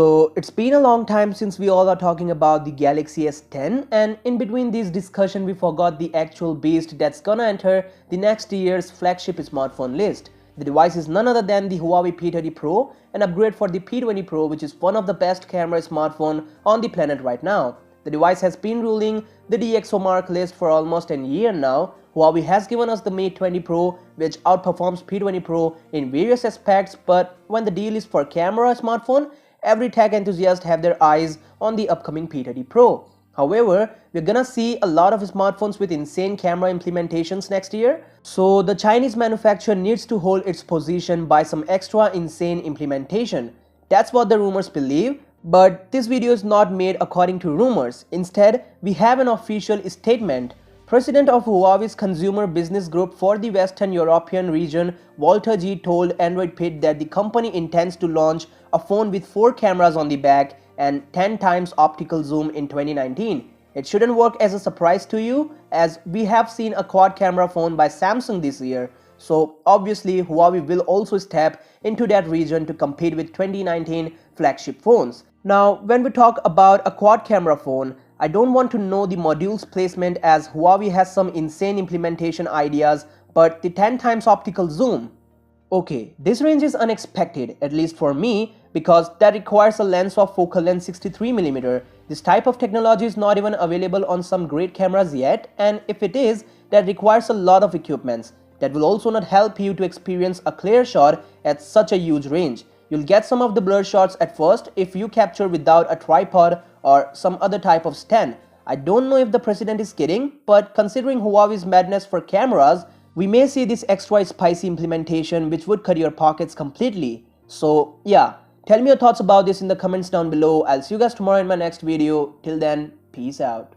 So it's been a long time since we all are talking about the Galaxy S10, and in between this discussion we forgot the actual beast that's gonna enter the next year's flagship smartphone list. The device is none other than the Huawei P30 Pro, an upgrade for the P20 Pro, which is one of the best camera smartphone on the planet right now. The device has been ruling the DxOMark list for almost a year now. Huawei has given us the Mate 20 Pro, which outperforms P20 Pro in various aspects, but when the deal is for camera smartphone, every tech enthusiast have their eyes on the upcoming P30 Pro. However, we're gonna see a lot of smartphones with insane camera implementations next year, so the Chinese manufacturer needs to hold its position by some extra insane implementation. That's what the rumors believe, but this video is not made according to rumors. Instead, we have an official statement. President of Huawei's Consumer Business Group for the Western European region, Walter G, told Android Pit that the company intends to launch a phone with 4 cameras on the back and 10 times optical zoom in 2019. It shouldn't work as a surprise to you, as we have seen a quad camera phone by Samsung this year. So obviously Huawei will also step into that region to compete with 2019 flagship phones. Now, when we talk about a quad camera phone, I don't want to know the modules placement, as Huawei has some insane implementation ideas, but the 10 times optical zoom. Okay, this range is unexpected, at least for me, because that requires a lens of focal length 63mm. This type of technology is not even available on some great cameras yet, and if it is, that requires a lot of equipments. That will also not help you to experience a clear shot at such a huge range. You'll get some of the blur shots at first if you capture without a tripod or some other type of stand. I don't know if the president is kidding, but considering Huawei's madness for cameras, we may see this extra spicy implementation which would cut your pockets completely. So yeah, tell me your thoughts about this in the comments down below. I'll see you guys tomorrow in my next video. Till then, peace out.